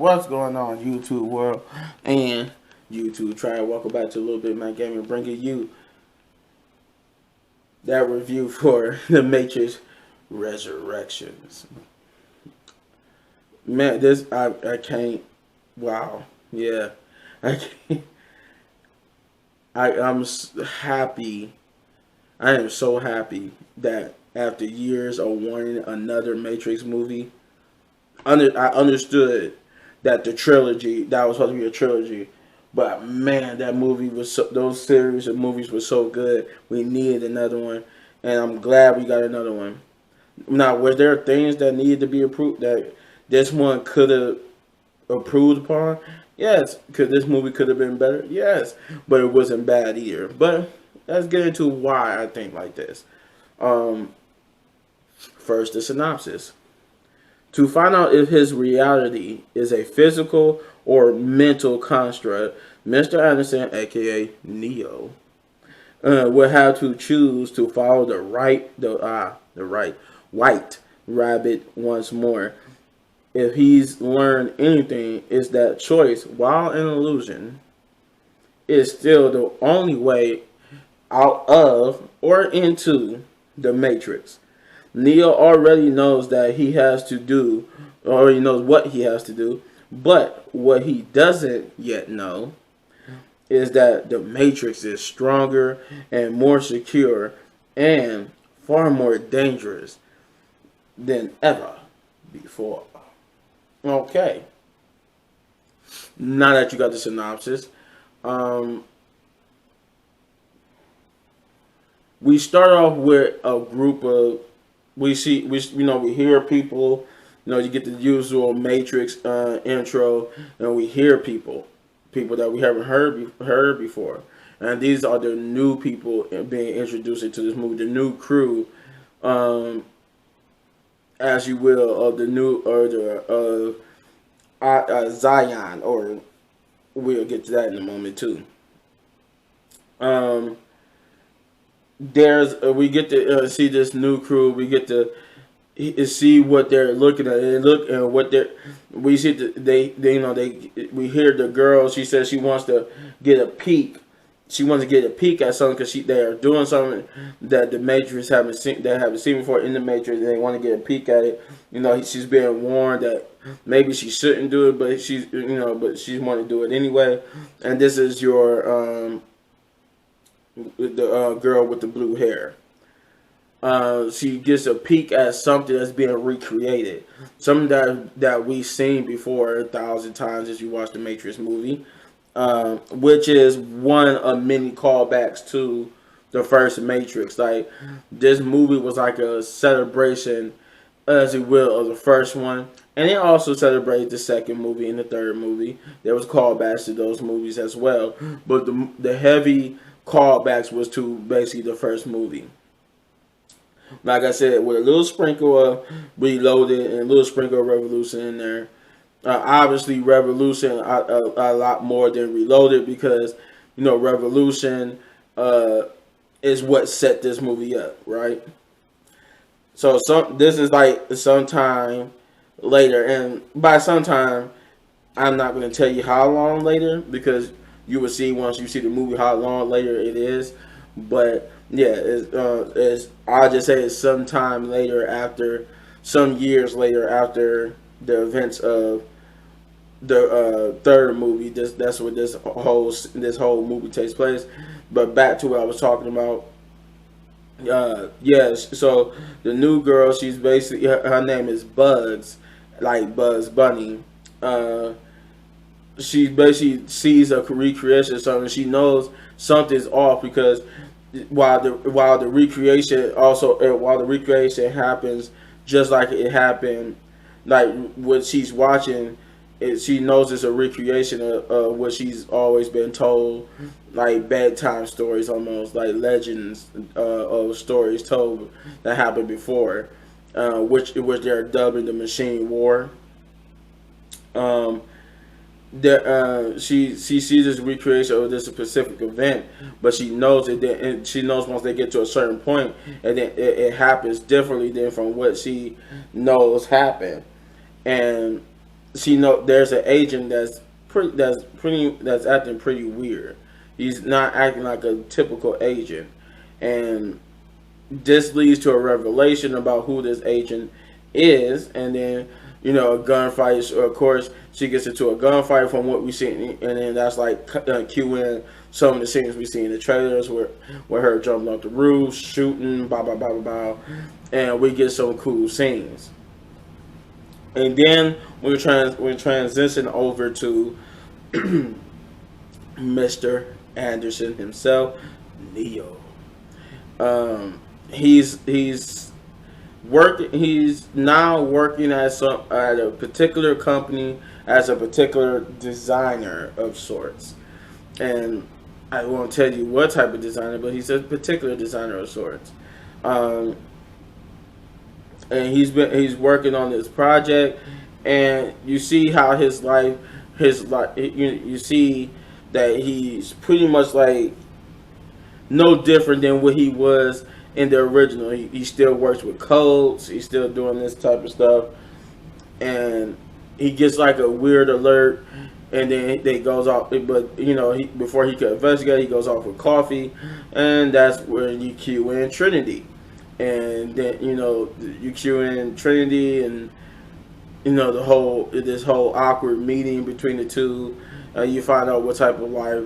What's going on, YouTube world and YouTube tribe? Welcome back to LilBigMan Gaming, bringing you that review for The Matrix Resurrections. Man, this I can't. Wow, yeah, I can't. I'm happy. I am so happy that after years of wanting another Matrix movie, I understood that the trilogy that was supposed to be a trilogy, but man, that movie was those series of movies were so good. We needed another one, and I'm glad we got another one. Now, were there things that needed to be approved that this one could have improved upon? Yes. Could this movie could have been better? Yes, but it wasn't bad either. But let's get into why I think like this. Um, First, the synopsis. To find out if his reality is a physical or mental construct, Mr. Anderson, aka Neo, will have to choose to follow the right white rabbit once more. If he's learned anything, is that choice, while an illusion, is still the only way out of or into the Matrix. Neo already knows that he has to do, already knows what he has to do, but what he doesn't yet know is that the Matrix is stronger and more secure and far more dangerous than ever before. Okay. Now that you got the synopsis, we start off with a group of we hear people, you get the usual Matrix intro, and we hear people that we haven't heard before, and these are the new people being introduced into this movie, the new crew, as you will, of the new or the Zion, or we'll get to that in a moment too. We get to see this new crew. We get to see what they're looking at. And look and what we see. We hear the girl. She says she wants to get a peek. She wants to get a peek at something because they are doing something that the Matrix haven't seen before in the Matrix. And they want to get a peek at it. She's being warned that maybe she shouldn't do it, but she's want to do it anyway. And this is your the girl with the blue hair. She gets a peek at something that's being recreated, something that we've seen before 1,000 times as you watch the Matrix movie, which is one of many callbacks to the first Matrix. Like, this movie was like a celebration, as it will, of the first one, and it also celebrated the second movie and the third movie. There was callbacks to those movies as well, but the heavy callbacks was to basically the first movie. Like I said, with a little sprinkle of Reloaded and a little sprinkle of Revolution in there. Obviously, Revolution a lot more than Reloaded, because Revolution is what set this movie up, right? So this is like sometime later, and by sometime, I'm not going to tell you how long later, because you will see once you see the movie how long later it is. But yeah, I'll just say it's sometime later, after some years later, after the events of the third movie. That's where this whole movie takes place. But back to what I was talking about. Yes, so the new girl, she's basically, her name is Bugs, like Bugs Bunny. She basically sees a recreation of something. She knows something's off, because while the recreation happens just like it happened, like what she's watching, she knows it's a recreation of what she's always been told, like bedtime stories, almost like legends of stories told that happened before, which they're dubbing the Machine War. She sees this recreation of this specific event, but she knows it. And she knows once they get to a certain point, and then it happens differently than from what she knows happened. And she know there's an agent that's acting pretty weird. He's not acting like a typical agent, and this leads to a revelation about who this agent is, and then a gunfight. Of course, she gets into a gunfight from what we see, and then that's like cueing some of the scenes we see in the trailers where her jumping off the roof, shooting, blah blah blah blah blah, and we get some cool scenes. And then we transition over to Mr. Anderson himself, Neo. He's working. He's now working at a particular company as a particular designer of sorts, and I won't tell you what type of designer, but he's a particular designer of sorts. Um, and he's working on this project, and you see how his life you see that he's pretty much like no different than what he was in the original. He still works with codes. He's still doing this type of stuff, and he gets like a weird alert, and then they goes off. But before he could investigate, he goes off with coffee, and that's where you cue in Trinity, and then you cue in Trinity, and this whole awkward meeting between the two. You find out what type of life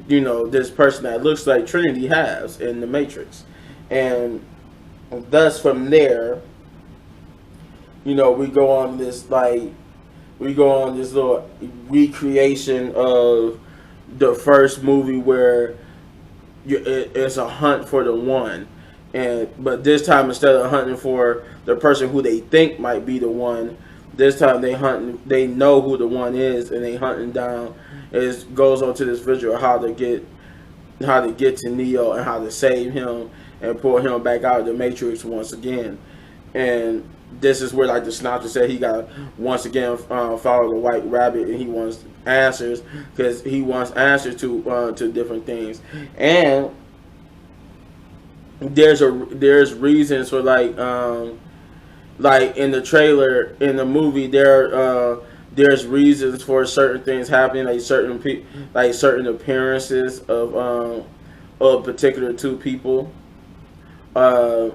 this person that looks like Trinity has in the Matrix, and thus from there, we go on this little recreation of the first movie where it's a hunt for the one, but this time instead of hunting for the person who they think might be the one, this time they know who the one is, and they hunting down. It goes on to this visual how to get to Neo and how to save him and pull him back out of the Matrix once again. And this is where like the synopsis said he got once again follow the White Rabbit, and he wants answers because he wants answers to different things. And there's reasons for like in the trailer, in the movie, there's reasons for certain things happening, like certain appearances of particular two people, or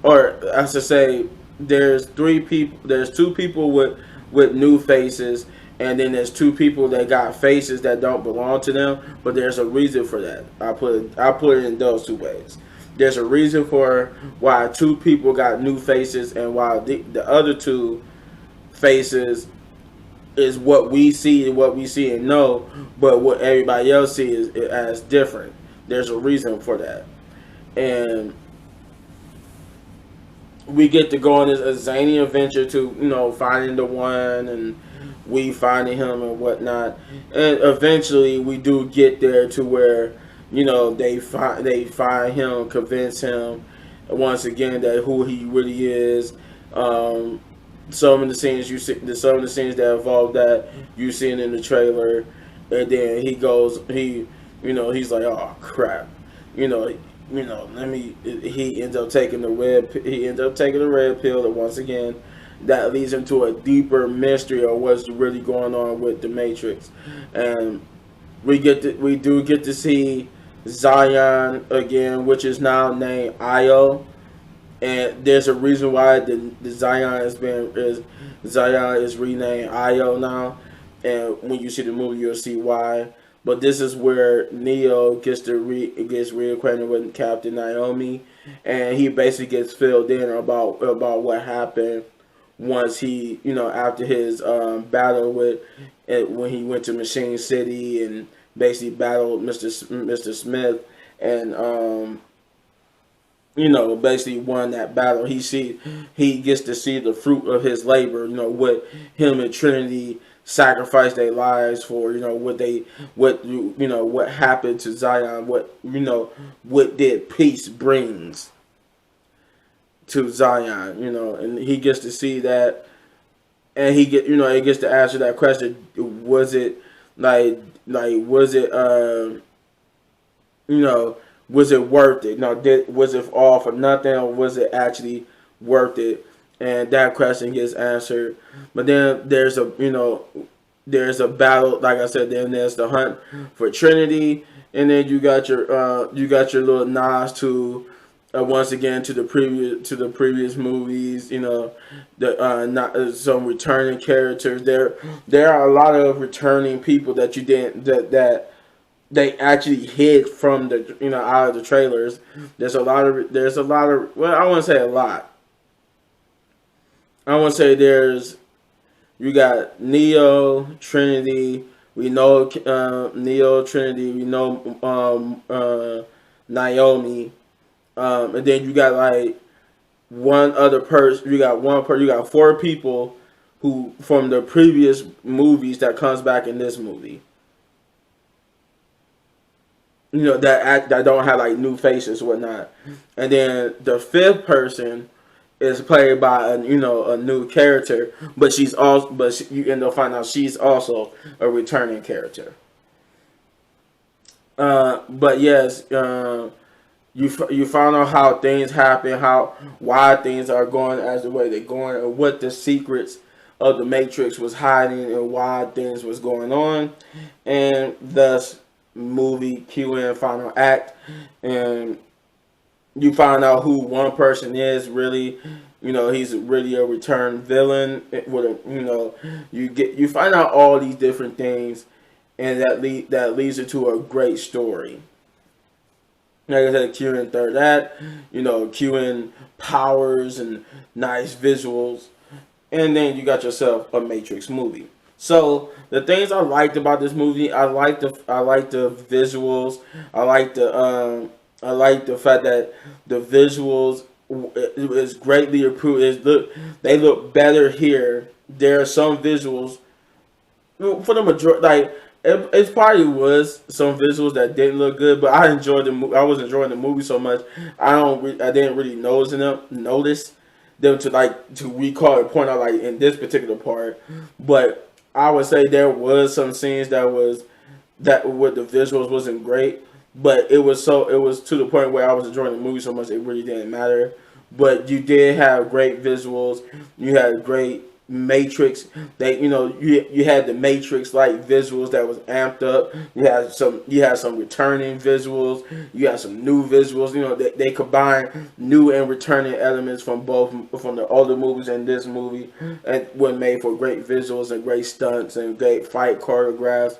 I should say, there's two people with new faces, and then there's two people that got faces that don't belong to them, but there's a reason for that. I put it in those two ways. There's a reason for why two people got new faces, and why the other two faces is what we see and know, but what everybody else sees is as different. There's a reason for that, and we get to go on this a zany adventure to finding the one, and we finding him and whatnot, and eventually we do get there to where they find him, convince him once again that who he really is. Some of the scenes that involve that you seen in the trailer, and then he's like, oh crap, let me. He ends up taking the red pill, and once again, that leads into a deeper mystery of what's really going on with the Matrix, and we do get to see Zion again, which is now named Io, and there's a reason why the Zion is renamed Io now, and when you see the movie, you'll see why. But this is where Neo gets reacquainted with Captain Naomi, and he basically gets filled in about what happened once he, after his battle with when he went to Machine City and basically battled Mr. Smith, and basically won that battle. He gets to see the fruit of his labor. What him and Trinity sacrificed their lives for. What happened to Zion. What did peace brings to Zion. And he gets to see that, and he gets to answer that question. Was it was it was it worth it? Was it all for nothing, or was it actually worth it? and that question gets answered. But then there's a there's a battle. Like I said, then there's the hunt for Trinity, and then you got your little nods to once again to the previous movies. The not some returning characters. There are a lot of returning people that you didn't that they actually hid from the out of the trailers. There's a lot of well, I wouldn't say a lot. I want to say you got Neo, Trinity. We know Neo, Trinity. We know Naomi, and then you got like one other person. You got one person. You got four people who from the previous movies that comes back in this movie. That don't have like new faces or whatnot, and then the fifth person is played by a new character, but you end up finding out she's also a returning character. But yes, you found out how things happen, why things are going as the way they're going, and what the secrets of the Matrix was hiding, and why things was going on, and thus movie Q and final act, and you find out who one person is really. He's really a returned villain. You find out all these different things, and that leads it to a great story. Like I said, Q in third act, Q in powers and nice visuals, and then you got yourself a Matrix movie. So the things I liked about this movie, I like the visuals. I like the fact that the visuals is greatly improved. They look better here. There are some visuals for the majority. Like it probably was some visuals that didn't look good, but I enjoyed the movie. I was enjoying the movie so much. I didn't really notice them to recall and point out like in this particular part. But I would say there was some scenes that where the visuals wasn't great, but it was to the point where I was enjoying the movie so much it really didn't matter. But you did have great visuals. You had great Matrix. You had the Matrix like visuals that was amped up. You had some returning visuals. You had some new visuals. They combine new and returning elements from the older movies and this movie, and were made for great visuals and great stunts and great fight choreographs.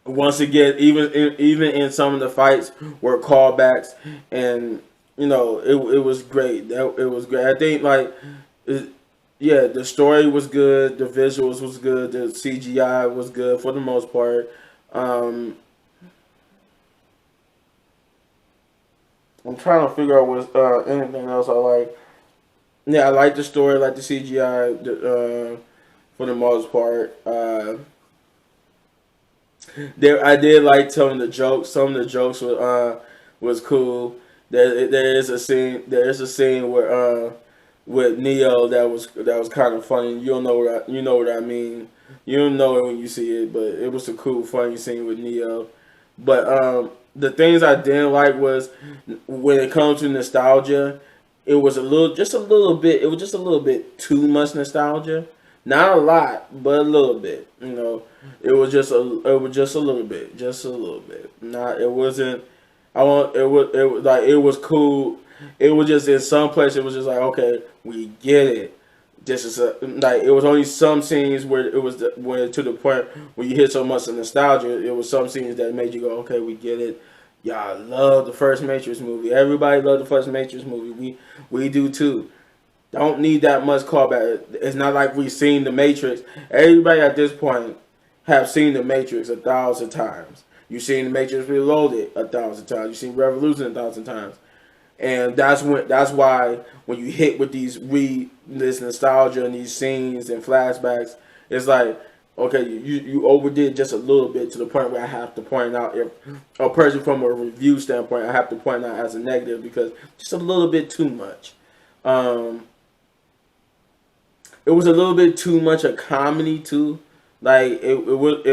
Once again, even in some of the fights were callbacks, and it was great. It was great. I think yeah, the story was good, the visuals was good, the CGI was good for the most part. I'm trying to figure out what anything else I like. Yeah, I like the story, I like the CGI for the most part. I did like some of the jokes. Some of the jokes was cool. There is a scene. There is a scene where with Neo that was kind of funny. You know what I mean. You don't know it when you see it, but it was a cool, funny scene with Neo. But the things I didn't like was when it comes to nostalgia, it was just a little bit. It was just a little bit too much nostalgia. Not a lot, but a little bit. It was just a little bit, just a little bit. Not it wasn't. It was cool. It was just in some place. It was just like, okay, we get it. This is it was only some scenes where it was when to the point where you hit so much of nostalgia. It was some scenes that made you go, okay, we get it. Y'all love the first Matrix movie. Everybody loved the first Matrix movie. We do too. Don't need that much callback. It's not like we've seen the Matrix. Everybody at this point have seen the Matrix 1,000 times. You've seen the Matrix Reloaded 1,000 times. You've seen Revolution 1,000 times. And that's why when you hit with this nostalgia and these scenes and flashbacks, it's like, okay, you overdid just a little bit to the point where I have to point out, if a person from a review standpoint, I have to point out as a negative because just a little bit too much. It was a little bit too much of comedy too. Like it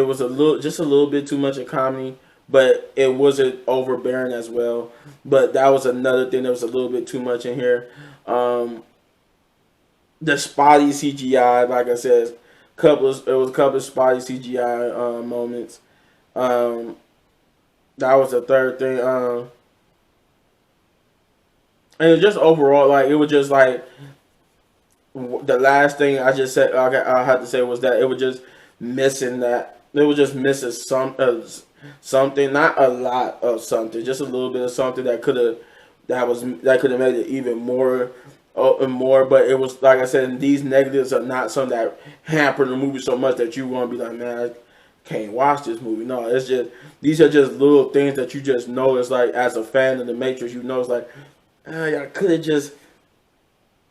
was a little bit too much of comedy but it wasn't overbearing as well. But that was another thing that was a little bit too much in here. The spotty CGI, like I said, it was a couple of spotty CGI moments. Um, that was the third thing. And just overall, like it was just like the last thing I just said. I had to say was that it was just missing that. It was just missing something, not a lot of something, just a little bit of something that could have made it even more and more. But it was like I said, these negatives are not something that hamper the movie so much that you want to be like, man, I can't watch this movie. No, it's just these are just little things that you just know. It's like as a fan of the Matrix, you know, it's like, y'all could have just.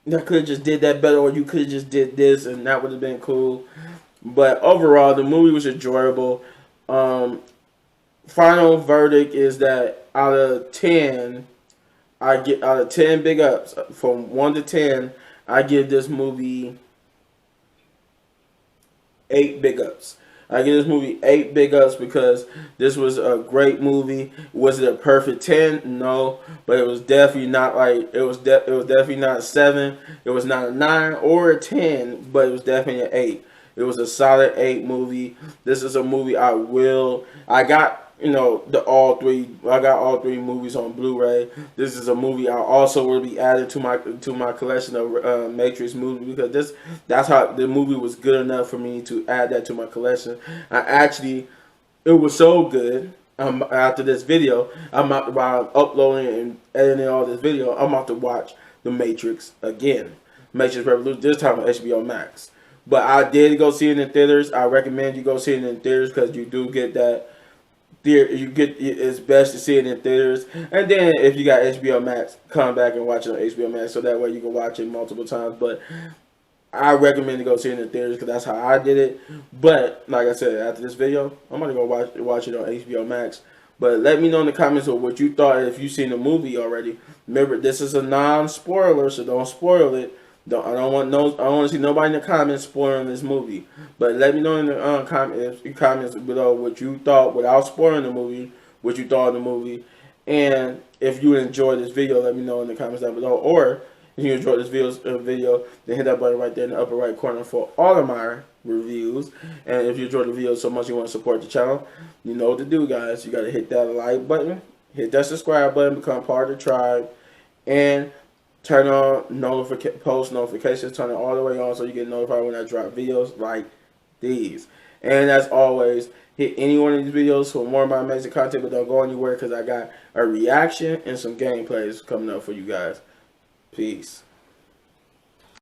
Y'all could have just did that better, or you could have just did this, and that would have been cool. But overall, the movie was enjoyable. Final verdict is that out of 10 big ups from 1 to 10, I give this movie 8 big ups. I give this movie 8 big ups because this was a great movie. Was it a perfect 10? No, but it was definitely not like it was definitely not a 7. It was not a 9 or a 10, but it was definitely an 8. It was a solid 8 movie. This is a movie I got I got all 3 movies on Blu-ray. This is a movie I also will be added to my collection of Matrix movies because that's how the movie was good enough for me to add that to my collection. It was so good. After this video, while uploading and editing all this video, I'm about to watch The Matrix again. Matrix Revolution, this time on HBO Max. But I did go see it in theaters. I recommend you go see it in theaters because you do get that. It's best to see it in theaters, and then if you got HBO Max, come back and watch it on HBO Max, so that way you can watch it multiple times. But I recommend to go see it in theaters because that's how I did it. But like I said, after this video, I'm gonna go watch it on HBO Max. But let me know in the comments of what you thought if you've seen the movie already. Remember, this is a non-spoiler, so don't spoil it. I don't want to see nobody in the comments spoiling this movie. But let me know in the comments below what you thought without spoiling the movie, what you thought of the movie, and if you enjoyed this video, let me know in the comments down below. Or if you enjoyed this video, then hit that button right there in the upper right corner for all of my reviews. And if you enjoyed the video so much you want to support the channel, you know what to do, guys. You got to hit that like button, hit that subscribe button, become part of the tribe, and turn on post notifications. Turn it all the way on so you get notified when I drop videos like these. And as always, hit any one of these videos for more of my amazing content, but don't go anywhere because I got a reaction and some gameplays coming up for you guys. Peace.